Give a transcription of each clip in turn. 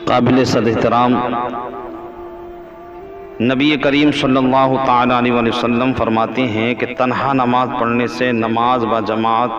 قابل صد احترام نبی کریم صلی اللہ تعالیٰ علیہ وسلم فرماتے ہیں کہ تنہا نماز پڑھنے سے نماز با جماعت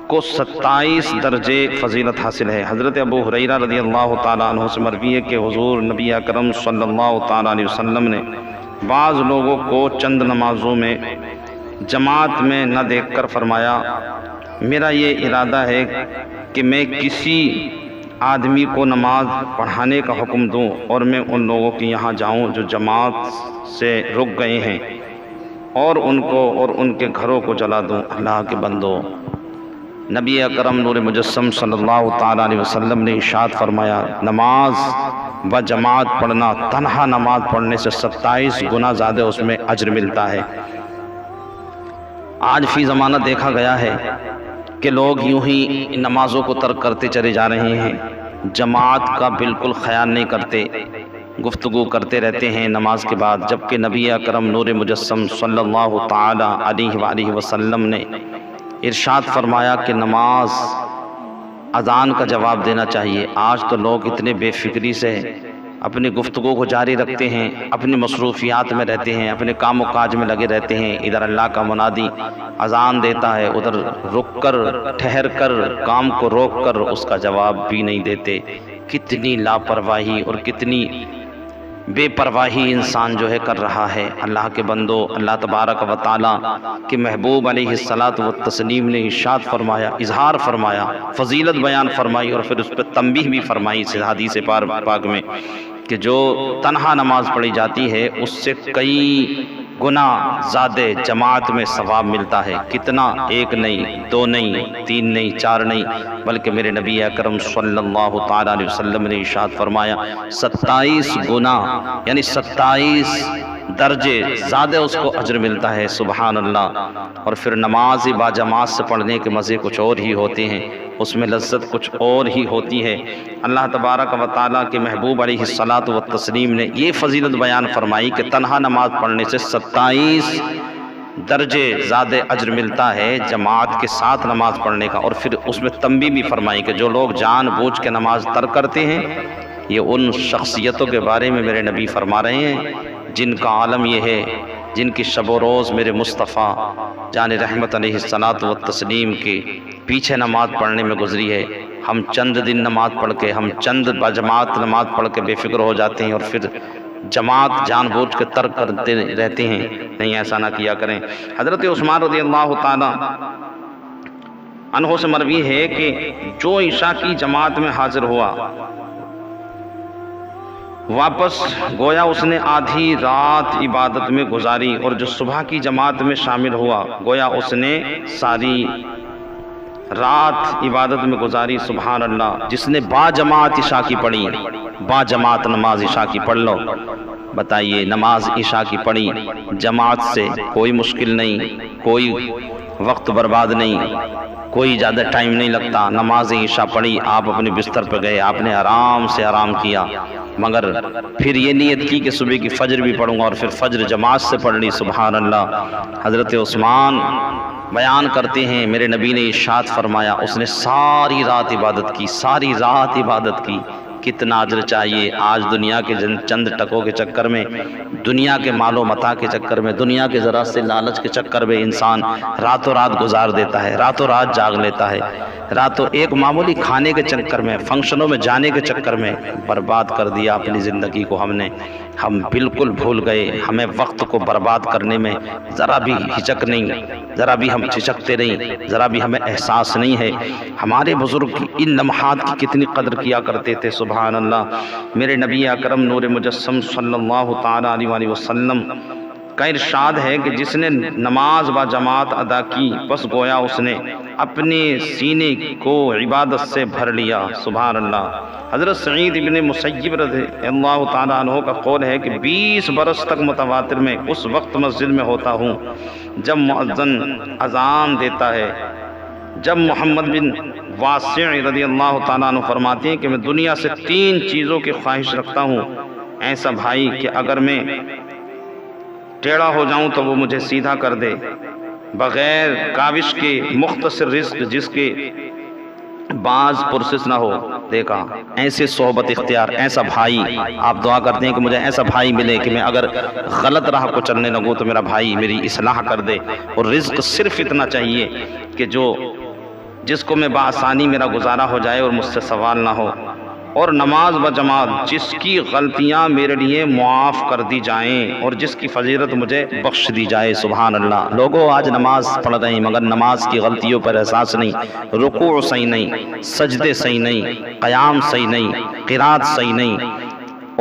کو 27 درجے فضیلت حاصل ہے۔ حضرت ابو ہریرہ رضی اللہ تعالیٰ عنہ سے مروی ہے کہ حضور نبی اکرم صلی اللہ تعالیٰ علیہ وسلم نے بعض لوگوں کو چند نمازوں میں جماعت میں نہ دیکھ کر فرمایا، میرا یہ ارادہ ہے کہ میں کسی آدمی کو نماز پڑھانے کا حکم دوں اور میں ان لوگوں کے یہاں جاؤں جو جماعت سے رک گئے ہیں اور ان کو اور ان کے گھروں کو جلا دوں۔ اللہ کے بندو، نبی اکرم نور مجسم صلی اللہ تعالیٰ علیہ وسلم نے ارشاد فرمایا، نماز و جماعت پڑھنا تنہا نماز پڑھنے سے 27 گنا زیادہ اس میں اجر ملتا ہے۔ آج فی زمانہ دیکھا گیا ہے کہ لوگ یوں ہی نمازوں کو ترک کرتے چلے جا رہے ہیں، جماعت کا بالکل خیال نہیں کرتے، گفتگو کرتے رہتے ہیں نماز کے بعد، جبکہ نبی اکرم نور مجسم صلی اللہ تعالیٰ علیہ وآلہ وسلم نے ارشاد فرمایا کہ نماز اذان کا جواب دینا چاہیے۔ آج تو لوگ اتنے بے فکری سے اپنی گفتگو کو جاری رکھتے ہیں، اپنی مصروفیات میں رہتے ہیں، اپنے کام و کاج میں لگے رہتے ہیں۔ ادھر اللہ کا منادی اذان دیتا ہے، ادھر رک کر ٹھہر کر کام کو روک کر اس کا جواب بھی نہیں دیتے۔ کتنی لاپرواہی اور کتنی بے پرواہی انسان جو ہے کر رہا ہے۔ اللہ کے بندو، اللہ تبارک و تعالیٰ کہ محبوب علیہ الصلاۃ والتسلیم نے ارشاد فرمایا، اظہار فرمایا، فضیلت بیان فرمائی اور پھر اس پہ تنبیہ بھی فرمائی اس حدیث پاک میں کہ جو تنہا نماز پڑھی جاتی ہے اس سے کئی گنا زیادہ جماعت میں ثواب ملتا ہے۔ کتنا؟ 1 نہیں، 2 نہیں، 3 نہیں، 4 نہیں، بلکہ میرے نبی اکرم صلی اللہ تعالیٰ علیہ وسلم نے ارشاد فرمایا 27 گنا یعنی 27 درجے زیادہ اس کو اجر ملتا ہے۔ سبحان اللہ۔ اور پھر نماز با جماعت سے پڑھنے کے مزے کچھ اور ہی ہوتے ہیں، اس میں لذت کچھ اور ہی ہوتی ہے۔ اللہ تبارک و تعالیٰ کے محبوب علیہ الصلاۃ والتسلیم نے یہ فضیلت بیان فرمائی کہ تنہا نماز پڑھنے سے 27 درجے زیادہ اجر ملتا ہے جماعت کے ساتھ نماز پڑھنے کا۔ اور پھر اس میں تنبیہ بھی فرمائی کہ جو لوگ جان بوجھ کے نماز ترک کرتے ہیں، یہ ان شخصیتوں کے بارے میں میرے نبی فرما رہے ہیں جن کا عالم یہ ہے، جن کی شب و روز میرے مصطفیٰ جان رحمت علیہ الصلاۃ والتسلیم کے پیچھے نماز پڑھنے میں گزری ہے۔ ہم چند دن نماز پڑھ کے، ہم چند باجماعت نماز پڑھ کے بے فکر ہو جاتے ہیں اور پھر جماعت جان بوجھ کے ترک کرتے رہتے ہیں۔ نہیں، ایسا نہ کیا کریں۔ حضرت عثمان رضی اللہ تعالیٰ عنہ سے مروی ہے کہ جو عشاء کی جماعت میں حاضر ہوا، واپس گویا اس نے آدھی رات عبادت میں گزاری، اور جو صبح کی جماعت میں شامل ہوا گویا اس نے ساری رات عبادت میں گزاری۔ سبحان اللہ۔ جس نے با جماعت عشاء کی پڑھی، با جماعت نماز عشاء کی پڑھ لو، بتائیے نماز عشاء کی پڑھی جماعت سے، کوئی مشکل نہیں، کوئی وقت برباد نہیں، کوئی زیادہ ٹائم نہیں لگتا۔ نماز عشاء پڑھی، آپ اپنے بستر پہ گئے، آپ نے آرام سے آرام کیا، مگر پھر یہ نیت کی کہ صبح کی فجر بھی پڑھوں گا اور پھر فجر جماعت سے پڑھ لی۔ سبحان اللہ۔ حضرت عثمان بیان کرتے ہیں میرے نبی نے ارشاد فرمایا اس نے ساری رات عبادت کی، ساری رات عبادت کی۔ کتنا اجر چاہیے۔ آج دنیا کے چند ٹکوں کے چکر میں، دنیا کے مال و متاع کے چکر میں، دنیا کے ذرا سے لالچ کے چکر میں انسان راتوں رات گزار دیتا ہے، راتوں رات جاگ لیتا ہے، راتوں ایک معمولی کھانے کے چکر میں، فنکشنوں میں جانے کے چکر میں برباد کر دیا اپنی زندگی کو ہم نے۔ ہم بالکل بھول گئے، ہمیں وقت کو برباد کرنے میں ذرا بھی ہچک نہیں، ذرا بھی ہم ہچکتے نہیں، ذرا بھی ہمیں احساس نہیں ہے۔ ہمارے بزرگ ان لمحات کی کتنی قدر کیا کرتے تھے۔ سبحان اللہ۔ میرے نبی اکرم نور مجسم صلی اللہ تعالیٰ علیہ وآلہ وسلم کا ارشاد ہے کہ جس نے نماز با جماعت ادا کی بس گویا اس نے اپنے سینے کو عبادت سے بھر لیا۔ سبحان اللہ۔ حضرت سعید ابن مسیب رضی اللہ تعالیٰ عنہ کا قول ہے کہ 20 برس تک متواتر میں اس وقت مسجد میں ہوتا ہوں جب مؤذن اذان دیتا ہے، جب محمد بن واسع رضی اللہ تعالیٰ عنہ فرماتے ہیں کہ میں دنیا سے 3 چیزوں کی خواہش رکھتا ہوں، ایسا بھائی کہ اگر میں ٹیڑھا ہو جاؤں تو وہ مجھے سیدھا کر دے، بغیر کاوش کے مختصر رزق جس کے باز پرسس نہ ہو. دیکھا ایسے صحبت اختیار، ایسا بھائی. آپ دعا کرتے ہیں کہ مجھے ایسا بھائی ملے کہ میں اگر غلط راہ کو چلنے لگوں تو میرا بھائی میری اصلاح کر دے. اور رزق صرف اتنا چاہیے کہ جس کو میں بآسانی میرا گزارا ہو جائے اور مجھ سے سوال نہ ہو. اور نماز و جماعت، جس کی غلطیاں میرے لیے معاف کر دی جائیں اور جس کی فضیلت مجھے بخش دی جائے. سبحان اللہ. لوگوں آج نماز پڑھ رہے ہیں مگر نماز کی غلطیوں پر احساس نہیں، رکوع صحیح نہیں، سجدے صحیح نہیں، قیام صحیح نہیں، قرات صحیح نہیں.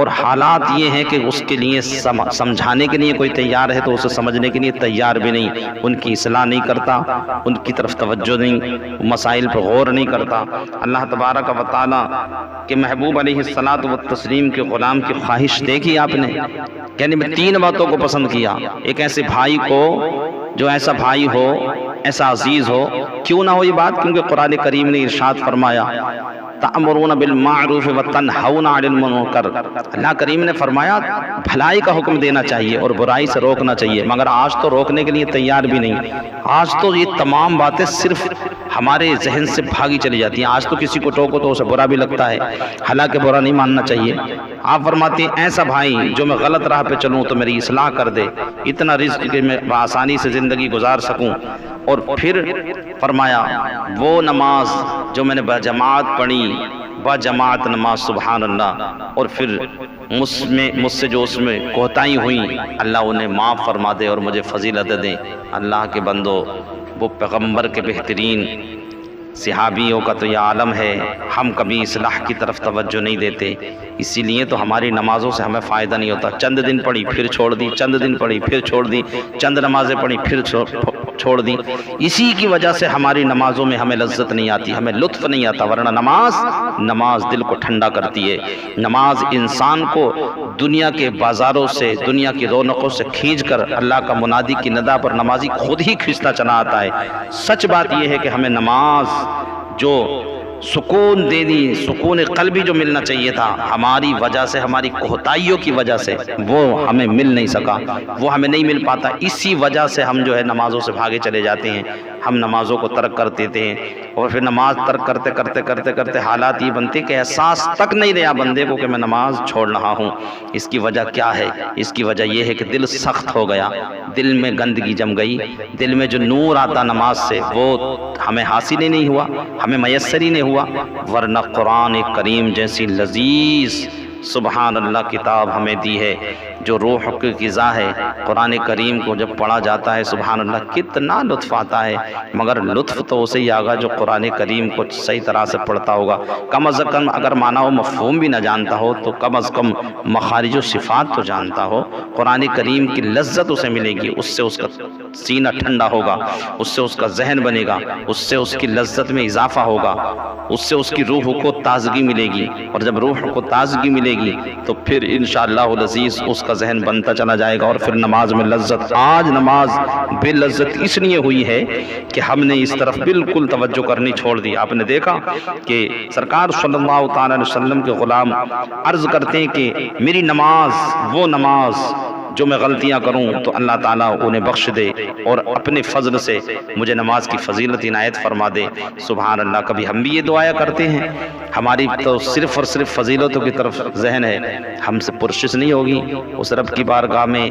اور حالات یہ ہیں کہ اس کے لیے سمجھانے کے لیے کوئی تیار ہے تو اسے سمجھنے کے لیے تیار بھی نہیں. ان کی اصلاح نہیں کرتا، ان کی طرف توجہ نہیں، مسائل پر غور نہیں کرتا. اللہ تبارک و تعالیٰ کہ محبوب علیہ الصلاۃ والتسلیم کے غلام کی خواہش دیکھی آپ نے. یعنی میں 3 باتوں کو پسند کیا. ایک ایسے بھائی کو جو ایسا بھائی ہو، ایسا عزیز ہو. کیوں نہ ہو یہ بات؟ کیونکہ قرآن کریم نے ارشاد فرمایا تأمرون بالمعروف وتنہون عن المنکر. اللہ کریم نے فرمایا بھلائی کا حکم دینا چاہیے اور برائی سے روکنا چاہیے. مگر آج تو روکنے کے لیے تیار بھی نہیں. آج تو یہ تمام باتیں صرف ہمارے ذہن سے بھاگی چلی جاتی ہیں. آج تو کسی کو ٹوکو تو اسے برا بھی لگتا ہے، حالانکہ برا نہیں ماننا چاہیے. آپ فرماتے ہیں ایسا بھائی جو میں غلط راہ پہ چلوں تو میری اصلاح کر دے، اتنا رزق کہ میں بآسانی سے زندگی گزار سکوں. اور پھر فرمایا وہ نماز جو میں نے بجماعت پڑھی، بجماعت نماز. سبحان اللہ. اور پھر مجھ سے جو اس میں کوتاہی ہوئی اللہ انہیں معاف فرما دے اور مجھے فضیلت دے. اللہ کے بندو، وہ پیغمبر کے بہترین صحابیوں کا تو یہ عالم ہے. ہم کبھی اصلاح کی طرف توجہ نہیں دیتے، اسی لیے تو ہماری نمازوں سے ہمیں فائدہ نہیں ہوتا. چند دن پڑھی پھر چھوڑ دی، چند دن پڑھی پھر چھوڑ دی، چند نمازیں پڑھی پھر چھوڑ دی. اسی کی وجہ سے ہماری نمازوں میں ہمیں لذت نہیں آتی، ہمیں لطف نہیں آتا. ورنہ نماز دل کو ٹھنڈا کرتی ہے. نماز انسان کو دنیا کے بازاروں سے، دنیا کی رونقوں سے کھینچ کر اللہ کا منادی کی ندا پر نمازی خود ہی کھینچتا چلا آتا ہے. سچ بات یہ ہے کہ ہمیں نماز جو سکون دے دی، سکون قلبی جو ملنا چاہیے تھا، ہماری وجہ سے، ہماری کوتاہیوں کی وجہ سے وہ ہمیں مل نہیں سکا، وہ ہمیں نہیں مل پاتا. اسی وجہ سے ہم جو ہے نمازوں سے بھاگے چلے جاتے ہیں. ہم نمازوں کو ترک کر دیتے ہیں اور پھر نماز ترک کرتے حالات یہ بنتے کہ احساس تک نہیں رہا بندے کو کہ میں نماز چھوڑ رہا ہوں. اس کی وجہ کیا ہے؟ اس کی وجہ یہ ہے کہ دل سخت ہو گیا، دل میں گندگی جم گئی. دل میں جو نور آتا نماز سے وہ ہمیں حاصل ہی نہیں ہوا، ہمیں میسر ہی نہیں ہوا. ورنہ قرآن کریم جیسی لذیذ سبحان اللہ کتاب ہمیں دی ہے جو روح کی غذا ہے. قرآن کریم کو جب پڑھا جاتا ہے سبحان اللہ کتنا لطف آتا ہے. مگر لطف تو اسے ہی آگا جو قرآن کریم کو صحیح طرح سے پڑھتا ہوگا. کم از کم اگر معنی و مفہوم بھی نہ جانتا ہو تو کم از کم مخارج و صفات تو جانتا ہو. قرآن کریم کی لذت اسے ملے گی، اس سے اس کا سینہ ٹھنڈا ہوگا، اس سے اس کا ذہن بنے گا، اس سے اس کی لذت میں اضافہ ہوگا، اس سے اس کی روح کو تازگی ملے گی. اور جب روح کو تازگی ملے گی تو پھر انشاءاللہ العزیز اس کا ذہن بنتا چلا جائے گا اور پھر نماز میں لذت. آج نماز بے لذت اس لیے ہوئی ہے کہ ہم نے اس طرف بالکل توجہ کرنی چھوڑ دی. آپ نے دیکھا کہ سرکار صلی اللہ تعالی علیہ وسلم کے غلام عرض کرتے ہیں کہ میری نماز، وہ نماز جو میں غلطیاں کروں تو اللہ تعالیٰ انہیں بخش دے اور اپنے فضل سے مجھے نماز کی فضیلت عنایت فرما دے. سبحان اللہ. کبھی ہم بھی یہ دعایا کرتے ہیں؟ ہماری تو صرف اور صرف فضیلتوں کی طرف ذہن ہے، ہم سے پرشش نہیں ہوگی. اس رب کی بارگاہ میں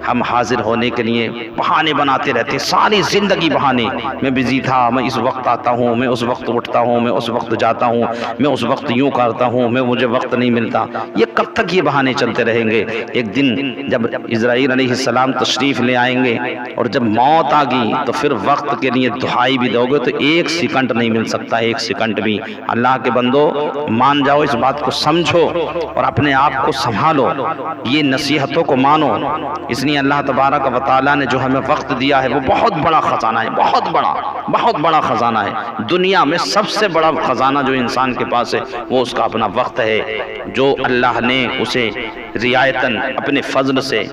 ہم حاضر ہونے کے لیے بہانے بناتے رہتے ہیں، ساری زندگی بہانے. میں بزی تھا، میں اس وقت آتا ہوں، میں اس وقت اٹھتا ہوں، میں اس وقت جاتا ہوں، میں اس وقت یوں کرتا ہوں، مجھے وقت نہیں ملتا. یہ کب تک یہ بہانے چلتے رہیں گے؟ ایک دن جب اسرائیل علیہ السلام تشریف لے آئیں گے اور جب موت آ گئی تو پھر وقت کے لیے دہائی بھی دو گے تو 1 سیکنڈ نہیں مل سکتا، 1 سیکنڈ بھی. اللہ کے بندو مان جاؤ، اس بات کو سمجھو اور اپنے آپ کو سنبھالو، یہ نصیحتوں کو مانو. اس لیے اللہ تبارک و تعالیٰ نے جو ہمیں وقت دیا ہے وہ بہت بڑا خزانہ ہے، بہت بڑا خزانہ ہے. دنیا میں سب سے بڑا خزانہ جو انسان کے پاس ہے وہ اس کا اپنا وقت ہے، جو اللہ نے اسے رعایتاً اپنے فضل سے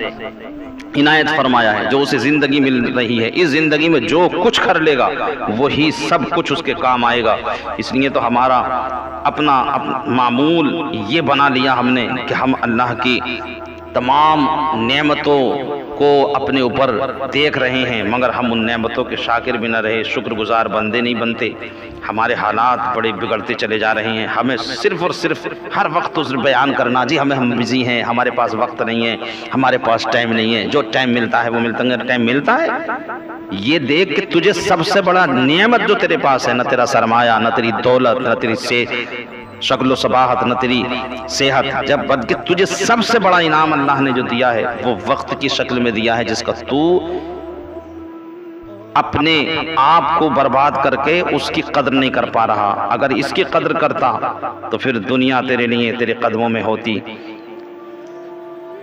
عنایت فرمایا ہے، جو اسے زندگی مل رہی ہے. اس زندگی میں جو کچھ کر لے گا وہی سب کچھ اس کے کام آئے گا. اس لیے تو ہمارا اپنا معمول یہ بنا لیا ہم نے کہ ہم اللہ کی تمام نعمتوں کو اپنے اوپر دیکھ رہے ہیں مگر ہم ان نعمتوں کے شاکر بھی نہ رہے، شکر گزار بندے نہیں بنتے، ہمارے حالات بڑے بگڑتے چلے جا رہے ہیں۔ ہمیں صرف اور صرف ہر وقت اس بیان کرنا جی ہم بزی ہیں، ہمارے پاس وقت نہیں ہے، ہمارے پاس ٹائم نہیں ہے، جو ٹائم ملتا ہے وہ ملتا ہے، ٹائم ملتا ہے۔ یہ دیکھ کہ تجھے سب سے بڑا نعمت جو تیرے پاس ہے، نہ تیرا سرمایہ، نہ تیری دولت، نہ تیری شکل و صباحت، نہ تیری صحت، جب بلکہ تجھے سب سے بڑا انعام اللہ نے جو دیا ہے وہ وقت کی شکل میں دیا ہے، جس کا تو اپنے آپ کو برباد کر کے اس کی قدر نہیں کر پا رہا۔ اگر اس کی قدر کرتا تو پھر دنیا تیرے لیے تیرے قدموں میں ہوتی۔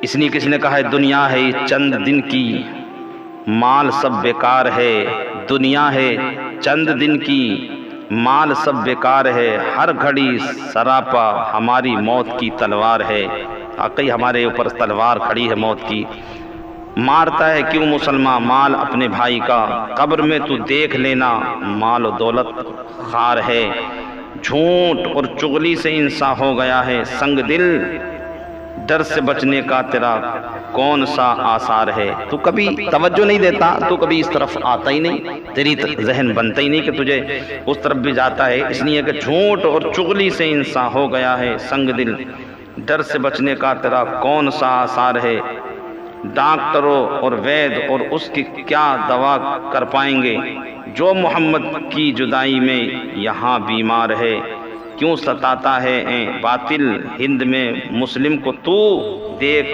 اس لیے کسی نے کہا ہے دنیا ہے چند دن کی، مال سب بیکار ہے، دنیا ہے چند دن کی، مال سب بیکار ہے، ہر گھڑی سراپا ہماری موت کی تلوار ہے۔ واقعی ہمارے اوپر تلوار کھڑی ہے موت کی۔ مارتا ہے کیوں مسلمان مال اپنے بھائی کا، قبر میں تو دیکھ لینا مال و دولت خار ہے۔ جھوٹ اور چغلی سے انسان ہو گیا ہے سنگ دل، ڈر سے بچنے کا تیرا کون سا آثار ہے۔ تو کبھی توجہ نہیں دیتا، تو کبھی اس طرف آتا ہی نہیں، تیری ذہن بنتا ہی نہیں کہ تجھے اس طرف بھی جاتا ہے، اس لیے کہ جھوٹ اور چغلی سے انسان ہو گیا ہے سنگ دل، ڈر سے بچنے کا تیرا کون سا آثار ہے۔ ڈاکٹروں اور وید اور اس کی کیا دوا کر پائیں گے، جو محمد کی جدائی میں یہاں بیمار ہے۔ کیوں ستاتا ہے باطل ہند میں مسلم کو، تو دیکھ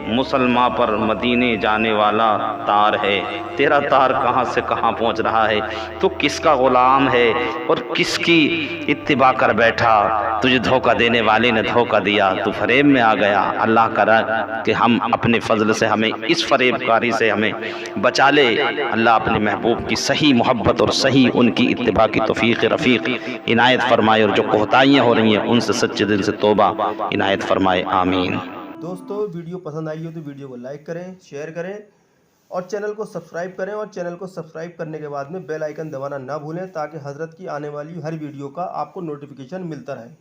مسلمان پر مدینے جانے والا تار ہے۔ تیرا تار کہاں سے کہاں پہنچ رہا ہے، تو کس کا غلام ہے اور کس کی اتباع کر بیٹھا۔ تجھے دھوکہ دینے والے نے دھوکہ دیا، تو فریب میں آ گیا۔ اللہ کرا کہ ہم اپنے فضل سے ہمیں اس فریب کاری سے ہمیں بچا لے۔ اللہ اپنے محبوب کی صحیح محبت اور صحیح ان کی اتباع کی توفیق رفیق عنایت فرمائے، اور جو کوتاہیاں ہو رہی ہیں ان سے سچے دل سے توبہ عنایت فرمائے، آمین۔ دوستو ویڈیو پسند آئی ہو تو ویڈیو کو لائک کریں، شیئر کریں اور چینل کو سبسکرائب کریں، اور چینل کو سبسکرائب کرنے کے بعد میں بیل آئیکن دبانا نہ بھولیں تاکہ حضرت کی آنے والی ہر ویڈیو کا آپ کو نوٹیفیکیشن ملتا رہے۔